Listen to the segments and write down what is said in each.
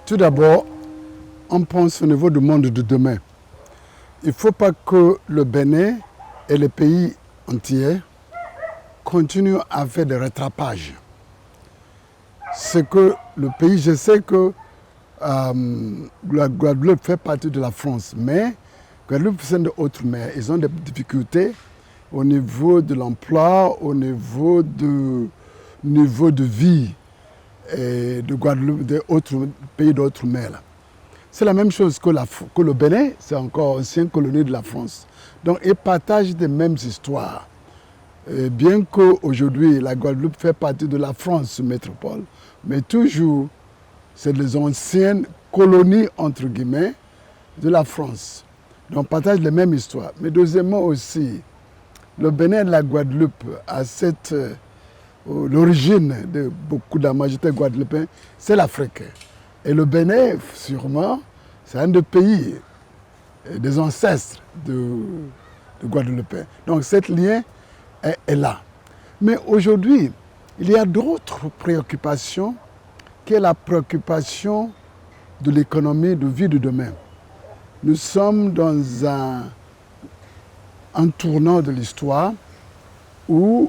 Tout d'abord, on pense au niveau du monde de demain. Il ne faut pas que le Bénin et les pays entiers continuent à faire des rattrapages. C'est que le pays, je sais que la Guadeloupe fait partie de la France, mais Guadeloupe c'est de Outre-mer. Ils ont des difficultés au niveau de l'emploi, au niveau de vie et de Guadeloupe, des autres pays d'Outre-mer. C'est la même chose que le Bénin, c'est encore ancienne colonie de la France. Donc ils partagent les mêmes histoires. Et bien qu'aujourd'hui la Guadeloupe fait partie de la France métropole, mais toujours c'est les anciennes colonies entre guillemets de la France. Donc on partage les mêmes histoires. Mais deuxièmement aussi, le Bénin et la Guadeloupe a l'origine de beaucoup de la majorité guadeloupéenne, c'est l'Afrique. Et le Bénin, sûrement, c'est un des pays, des ancêtres de Guadeloupéens. Donc, ce lien est là. Mais aujourd'hui, il y a d'autres préoccupations qui est la préoccupation de l'économie de vie de demain. Nous sommes dans un tournant de l'histoire où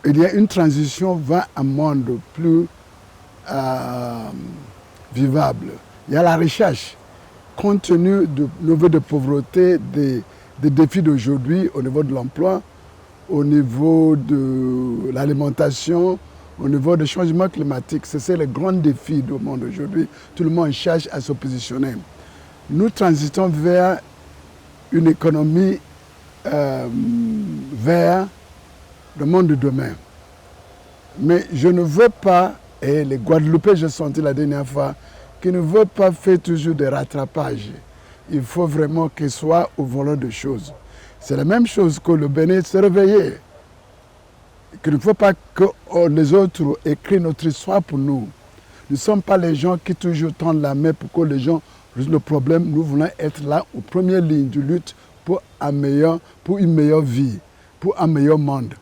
il y a une transition vers un monde plus vivable. Il y a la recherche, compte tenu du niveau de pauvreté, des défis d'aujourd'hui au niveau de l'emploi, au niveau de l'alimentation, au niveau des changements climatiques. C'est les grands défis du monde aujourd'hui. Tout le monde cherche à se positionner. Nous transitons vers une économie vers le monde de demain. Mais je ne veux pas, et les Guadeloupéens, j'ai senti la dernière fois, qu'ils ne veulent pas faire toujours des rattrapages. Il faut vraiment qu'ils soient au volant de choses. C'est la même chose que le Bénin se réveiller. Qu'il ne faut pas que les autres écrivent notre histoire pour nous. Nous ne sommes pas les gens qui toujours tendent la main pour que les gens résolvent le problème. Nous voulons être là aux premières lignes de lutte pour une meilleure vie, pour un meilleur monde.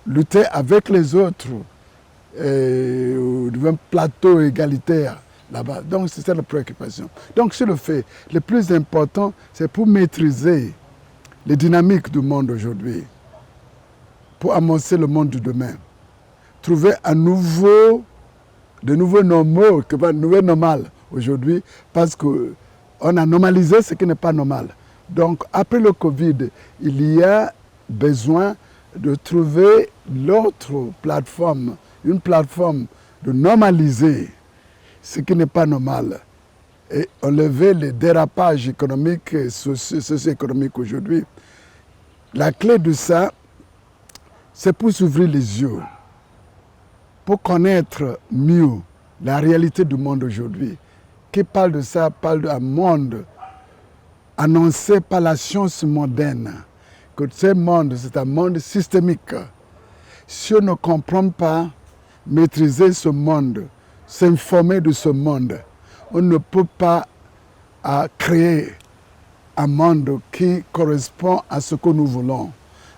Lutter avec les autres, devant un plateau égalitaire là-bas. Donc c'est ça la préoccupation. Donc c'est le fait. Le plus important, c'est pour maîtriser les dynamiques du monde aujourd'hui, pour amorcer le monde de demain. Trouver de nouveaux normaux, de nouveaux normales aujourd'hui, parce qu'on a normalisé ce qui n'est pas normal. Donc après le Covid, il y a besoin de trouver l'autre plateforme, une plateforme de normaliser ce qui n'est pas normal et enlever les dérapages économiques et socio-économiques aujourd'hui. La clé de ça, c'est pour s'ouvrir les yeux, pour connaître mieux la réalité du monde aujourd'hui. Qui parle de ça, parle d'un monde annoncé par la science moderne, que ce monde, c'est un monde systémique. Si on ne comprend pas maîtriser ce monde, s'informer de ce monde, on ne peut pas créer un monde qui correspond à ce que nous voulons,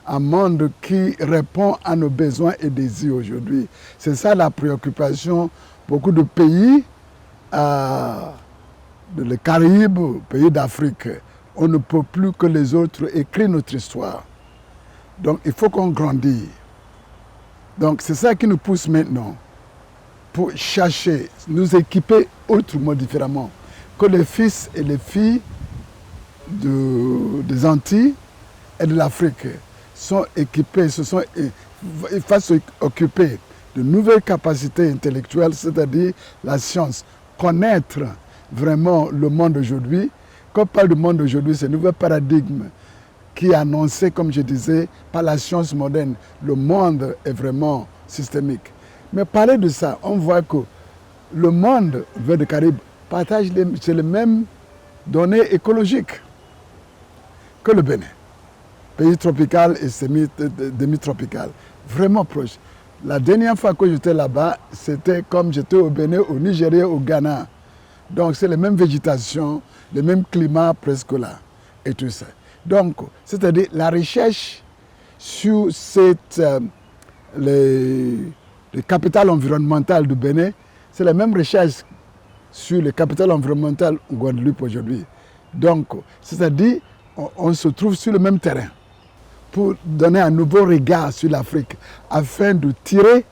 un monde qui répond à nos besoins et désirs aujourd'hui. C'est ça la préoccupation. Beaucoup de pays, les Caraïbes, pays d'Afrique, on ne peut plus que les autres écrire notre histoire. Donc il faut qu'on grandisse. Donc c'est ça qui nous pousse maintenant pour chercher, nous équiper autrement, différemment, que les fils et les filles des Antilles et de l'Afrique sont équipés, fassent occuper de nouvelles capacités intellectuelles, c'est-à-dire la science, connaître vraiment le monde d'aujourd'hui. Quand on parle du monde d'aujourd'hui, c'est un nouveau paradigme qui est annoncé, comme je disais, par la science moderne. Le monde est vraiment systémique. Mais parler de ça, on voit que le monde vers le Caraïbes partage les mêmes données écologiques que le Bénin. Pays tropical et demi-tropical, vraiment proche. La dernière fois que j'étais là-bas, c'était comme j'étais au Bénin, au Nigeria, au Ghana. Donc c'est les mêmes végétations, les mêmes climats presque là, et tout ça. Donc, c'est-à-dire la recherche sur le capital environnemental du Bénin, c'est la même recherche sur le capital environnemental en Guadeloupe aujourd'hui. Donc, c'est-à-dire, on se trouve sur le même terrain pour donner un nouveau regard sur l'Afrique afin de tirer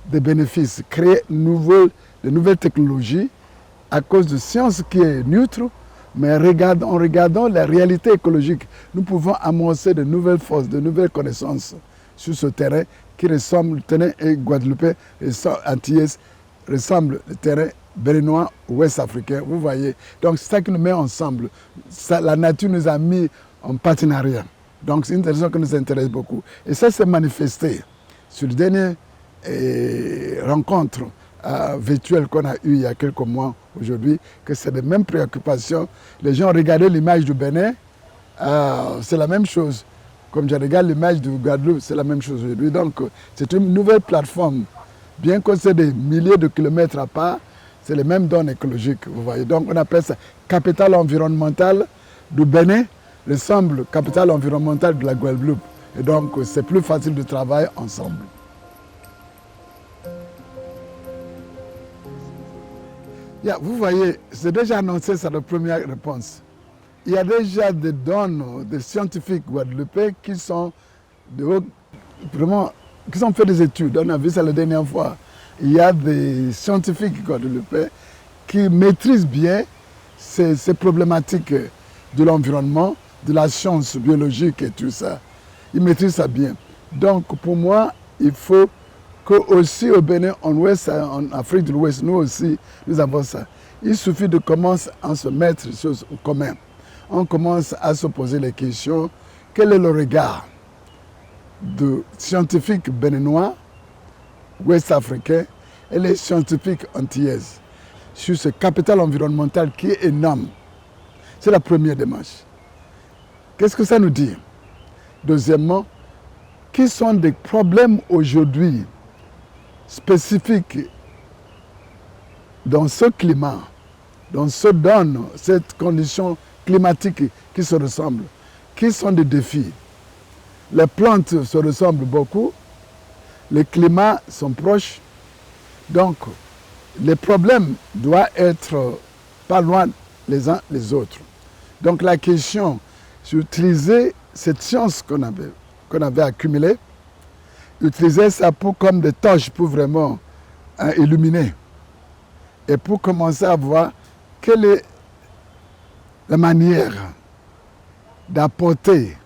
des bénéfices, créer de nouvelles technologies à cause de science qui est neutre, mais en regardant la réalité écologique, nous pouvons amorcer de nouvelles forces, de nouvelles connaissances sur ce terrain qui ressemble, le terrain guadeloupéen, antillais, ressemble au terrain béninois, ouest africain, vous voyez. Donc c'est ça qui nous met ensemble. La nature nous a mis en partenariat. Donc c'est une question qui nous intéresse beaucoup. Et ça s'est manifesté sur le dernier rencontre virtuelle qu'on a eue il y a quelques mois aujourd'hui, que c'est les mêmes préoccupations. Les gens regardaient l'image du Bénin, c'est la même chose. Comme je regarde l'image du Guadeloupe, c'est la même chose aujourd'hui. Donc c'est une nouvelle plateforme. Bien que c'est des milliers de kilomètres à part, c'est les mêmes données écologiques, vous voyez. Donc on appelle ça capital environnemental du Bénin, ressemble au capital environnemental de la Guadeloupe. Et donc c'est plus facile de travailler ensemble. Vous voyez, c'est déjà annoncé, c'est la première réponse. Il y a déjà des donnes des scientifiques guadeloupéens qui ont fait des études. On a vu ça la dernière fois. Il y a des scientifiques guadeloupéens qui maîtrisent bien ces problématiques de l'environnement, de la science biologique et tout ça. Ils maîtrisent ça bien. Donc pour moi, il faut que aussi au Bénin, en Afrique de l'Ouest, nous aussi, nous avons ça. Il suffit de commencer à se mettre des choses en commun. On commence à se poser les questions. Quel est le regard de scientifiques béninois, ouest-africains et les scientifiques antillais sur ce capital environnemental qui est énorme? C'est la première démarche. Qu'est-ce que ça nous dit? Deuxièmement, quels sont des problèmes aujourd'hui spécifiques dans ce climat, dans cette condition climatique qui se ressemble? Quels sont des défis? Les plantes se ressemblent beaucoup, les climats sont proches, donc les problèmes doivent être pas loin les uns les autres. Donc la question, c'est d'utiliser cette science qu'on avait accumulée, utiliser ça comme des torches pour vraiment illuminer et pour commencer à voir quelle est la manière d'apporter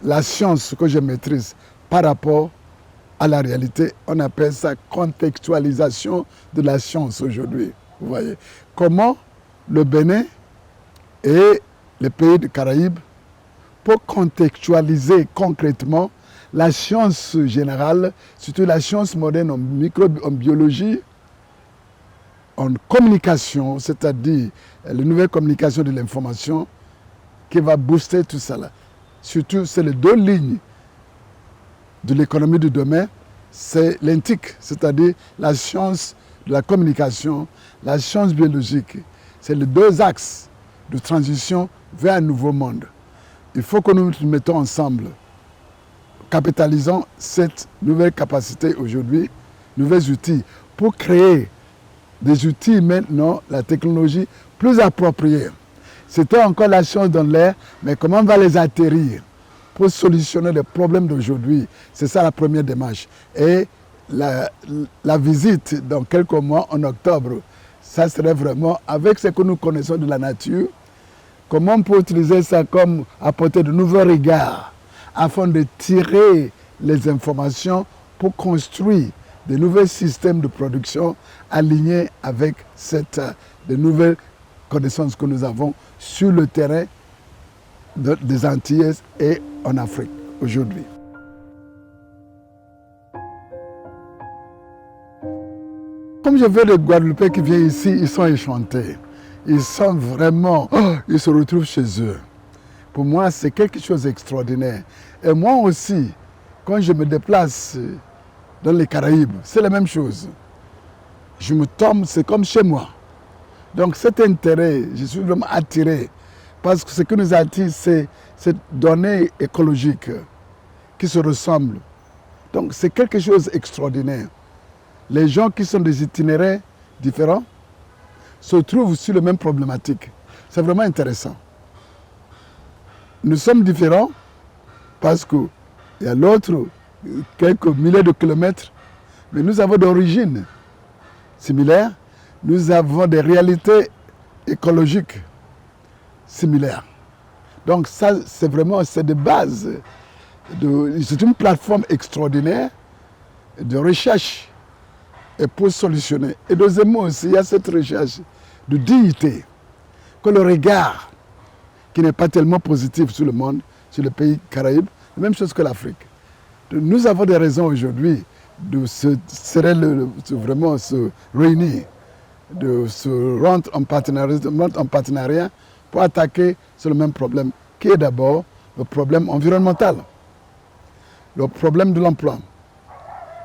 la science que je maîtrise par rapport à la réalité. On appelle ça contextualisation de la science aujourd'hui. Vous voyez comment le Bénin et les pays des Caraïbes pour contextualiser concrètement la science générale, surtout la science moderne en biologie, en communication, c'est-à-dire les nouvelles communications de l'information qui va booster tout ça là. Surtout, c'est les deux lignes de l'économie de demain, c'est l'ENTIC, c'est-à-dire la science de la communication, la science biologique. C'est les deux axes de transition vers un nouveau monde. Il faut que nous nous mettons ensemble, capitalisons cette nouvelle capacité aujourd'hui, nouveaux outils, pour créer des outils maintenant, la technologie plus appropriée. C'était encore la science dans l'air, mais comment on va les atterrir pour solutionner les problèmes d'aujourd'hui? C'est ça la première démarche. Et la visite dans quelques mois, en octobre, ça serait vraiment, avec ce que nous connaissons de la nature, comment on peut utiliser ça comme apporter de nouveaux regards afin de tirer les informations pour construire de nouveaux systèmes de production alignés avec de nouvelles connaissances que nous avons sur le terrain des Antilles et en Afrique aujourd'hui. Comme je vois les Guadeloupéens qui viennent ici, ils sont enchantés. Ils sont vraiment, ils se retrouvent chez eux. Pour moi, c'est quelque chose d'extraordinaire. Et moi aussi, quand je me déplace dans les Caraïbes, c'est la même chose. Je me tombe, c'est comme chez moi. Donc cet intérêt, je suis vraiment attiré. Parce que ce qui nous attire, c'est cette donnée écologique qui se ressemble. Donc c'est quelque chose d'extraordinaire. Les gens qui sont des itinéraires différents se trouvent sur les mêmes problématiques. C'est vraiment intéressant. Nous sommes différents parce qu'il y a l'autre quelques milliers de kilomètres, mais nous avons d'origine similaire, nous avons des réalités écologiques similaires. Donc ça, c'est vraiment des bases. C'est une plateforme extraordinaire de recherche et pour solutionner. Et deuxièmement aussi, il y a cette recherche de dignité, que le regard qui n'est pas tellement positif sur le monde, sur les pays Caraïbes, la même chose que l'Afrique. Nous avons des raisons aujourd'hui de vraiment se réunir, de se rendre en partenariat pour attaquer sur le même problème, qui est d'abord le problème environnemental, le problème de l'emploi,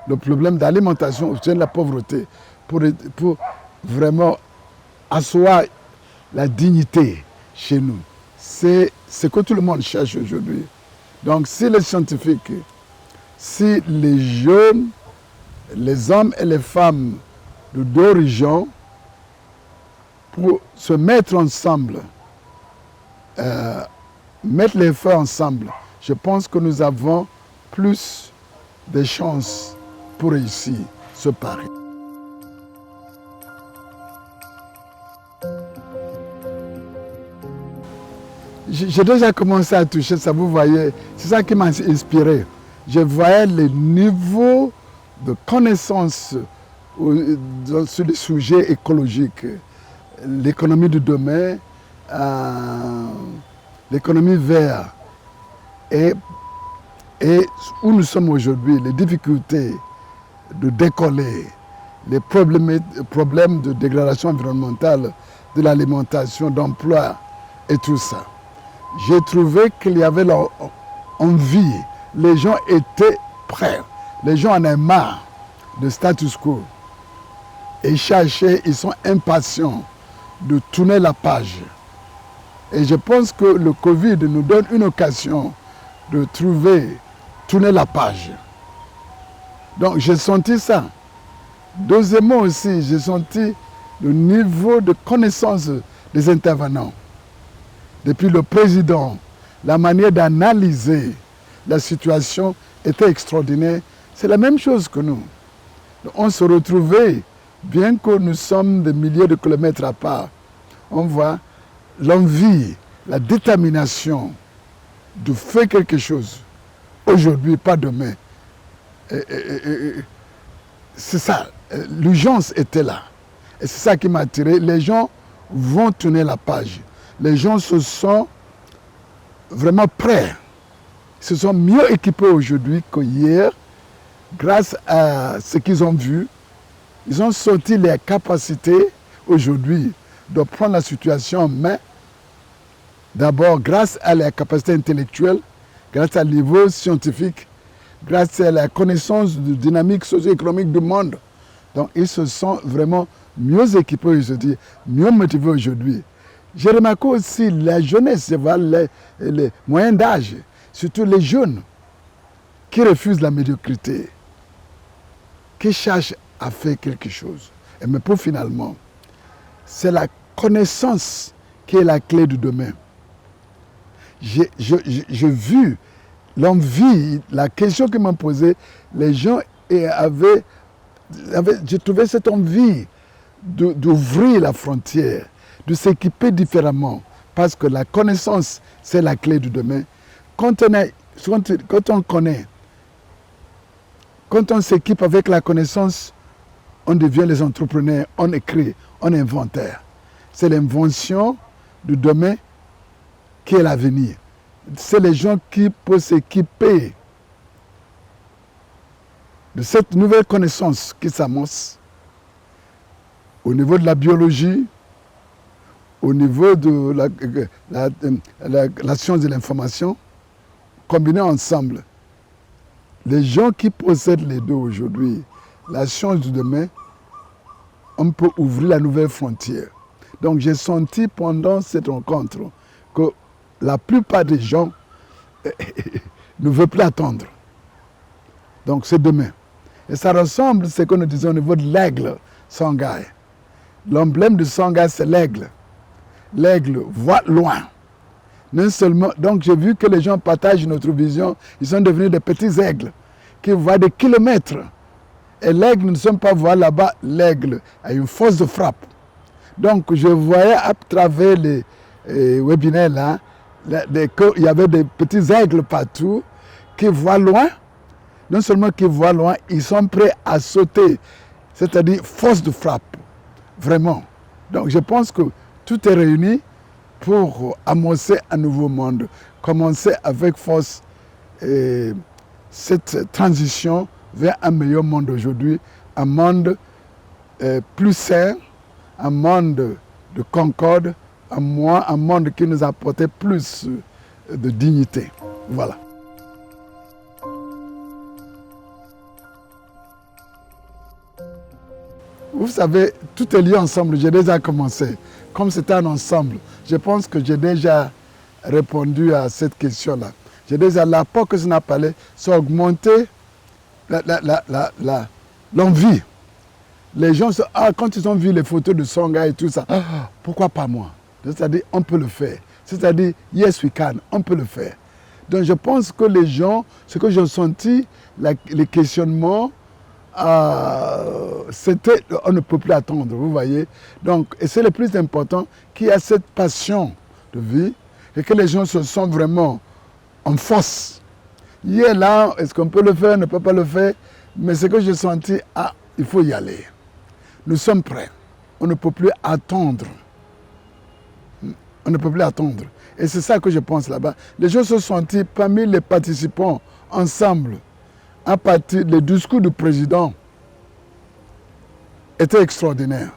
le problème d'alimentation, au sein de la pauvreté, pour vraiment asseoir la dignité chez nous. C'est ce que tout le monde cherche aujourd'hui. Donc si les scientifiques, si les jeunes, les hommes et les femmes de deux régions, pour se mettre ensemble, mettre les efforts ensemble, je pense que nous avons plus de chances pour réussir ce pari. J'ai déjà commencé à toucher ça, vous voyez, c'est ça qui m'a inspiré. Je voyais le niveau de connaissances sur les sujets écologiques, l'économie de demain, l'économie verte, et où nous sommes aujourd'hui, les difficultés de décoller, les problèmes de dégradation environnementale, de l'alimentation, d'emploi et tout ça. J'ai trouvé qu'il y avait envie, les gens étaient prêts, les gens en avaient marre de status quo. Et cherchaient, ils sont impatients de tourner la page. Et je pense que le Covid nous donne une occasion de tourner la page. Donc j'ai senti ça. Deuxièmement aussi, j'ai senti le niveau de connaissance des intervenants. Depuis le président, la manière d'analyser la situation était extraordinaire. C'est la même chose que nous. On se retrouvait, bien que nous sommes des milliers de kilomètres à part, on voit l'envie, la détermination de faire quelque chose. Aujourd'hui, pas demain. C'est ça, l'urgence était là. Et c'est ça qui m'a attiré. Les gens vont tourner la page. Les gens se sont vraiment prêts. Ils se sont mieux équipés aujourd'hui qu'hier. Grâce à ce qu'ils ont vu, ils ont sorti les capacités aujourd'hui de prendre la situation en main. D'abord, grâce à la capacité intellectuelle, grâce au niveau scientifique, grâce à la connaissance de dynamique socio-économique du monde. Donc, ils se sont vraiment mieux équipés aujourd'hui, mieux motivés aujourd'hui. J'ai remarqué aussi la jeunesse, les moyens d'âge, surtout les jeunes, qui refusent la médiocrité, qui cherchent à faire quelque chose. Mais pour finalement, c'est la connaissance qui est la clé du demain. J'ai vu l'envie, la question qu'ils m'ont posée, les gens avaient, j'ai trouvé cette envie d'ouvrir la frontière, de s'équiper différemment, parce que la connaissance, c'est la clé du demain. Quand on connaît, quand on s'équipe avec la connaissance, on devient les entrepreneurs, on écrit, on inventaire. C'est l'invention du demain qui est l'avenir. C'est les gens qui peuvent s'équiper de cette nouvelle connaissance qui s'amorce au niveau de la biologie, au niveau de la science de l'information, combinés ensemble. Les gens qui possèdent les deux aujourd'hui, la science du demain, on peut ouvrir la nouvelle frontière. Donc j'ai senti pendant cette rencontre que la plupart des gens ne veulent plus attendre. Donc c'est demain. Et ça ressemble à ce que nous disons au niveau de l'aigle Shanghai. L'emblème de Sangha, c'est l'aigle. L'aigle voit loin. Non seulement, donc j'ai vu que les gens partagent notre vision, ils sont devenus des petits aigles qui voient des kilomètres. Et l'aigle ne sont pas voir là-bas, l'aigle a une force de frappe. Donc je voyais à travers les webinaires là, qu'il y avait des petits aigles partout qui voient loin. Non seulement qui voient loin, ils sont prêts à sauter, c'est-à-dire force de frappe, vraiment. Donc je pense que tout est réuni pour amorcer un nouveau monde, commencer avec force cette transition vers un meilleur monde aujourd'hui, un monde plus sain, un monde de concorde, un monde qui nous apportait plus de dignité. Voilà. Vous savez, tout est lié ensemble. J'ai déjà commencé. Comme c'est un ensemble, je pense que j'ai déjà répondu à cette question-là. J'ai déjà l'apport que je n'ai parlé, c'est augmenter l'envie. Les gens, quand ils ont vu les photos de Sangha et tout ça, pourquoi pas moi? C'est-à-dire, on peut le faire. C'est-à-dire, yes we can, on peut le faire. Donc je pense que les gens, ce que j'ai senti, les questionnements, c'était, on ne peut plus attendre, vous voyez. Donc, et c'est le plus important, qu'il y a cette passion de vie et que les gens se sentent vraiment en force. Hier, là, est-ce qu'on peut le faire, on ne peut pas le faire, mais ce que j'ai senti, il faut y aller. Nous sommes prêts. On ne peut plus attendre. On ne peut plus attendre. Et c'est ça que je pense là-bas. Les gens se sont sentis parmi les participants, ensemble. À partir du discours du président était extraordinaire.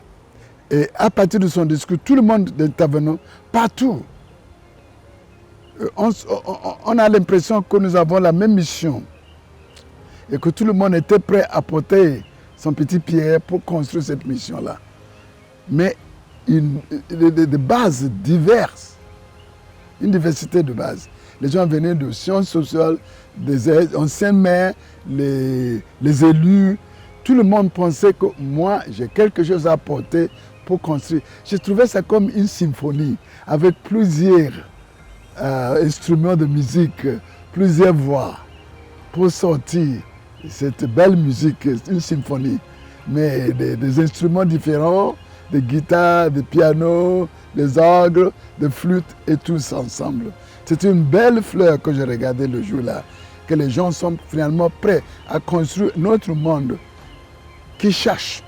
Et à partir de son discours, tout le monde intervenant, partout, on a l'impression que nous avons la même mission et que tout le monde était prêt à porter son petit pierre pour construire cette mission-là. Mais des bases diverses, une diversité de bases. Les gens venaient de sciences sociales, des anciens maires, les élus. Tout le monde pensait que moi, j'ai quelque chose à apporter pour construire. Je trouvais ça comme une symphonie, avec plusieurs instruments de musique, plusieurs voix, pour sortir cette belle musique, une symphonie. Mais des instruments différents, des guitares, des pianos, des orgues, des flûtes, et tous ensemble. C'était une belle fleur que j'ai regardée le jour-là, que les gens sont finalement prêts à construire notre monde qui cherche.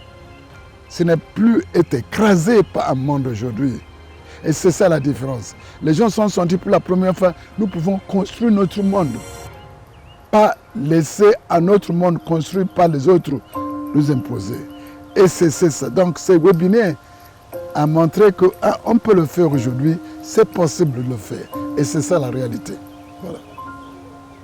Ce n'est plus être écrasé par un monde aujourd'hui. Et c'est ça la différence. Les gens sont sentis pour la première fois, nous pouvons construire notre monde. Pas laisser à notre monde construit par les autres nous imposer. Et c'est ça. Donc ce webinaire a montré qu'on peut le faire aujourd'hui, c'est possible de le faire. Et c'est ça la réalité.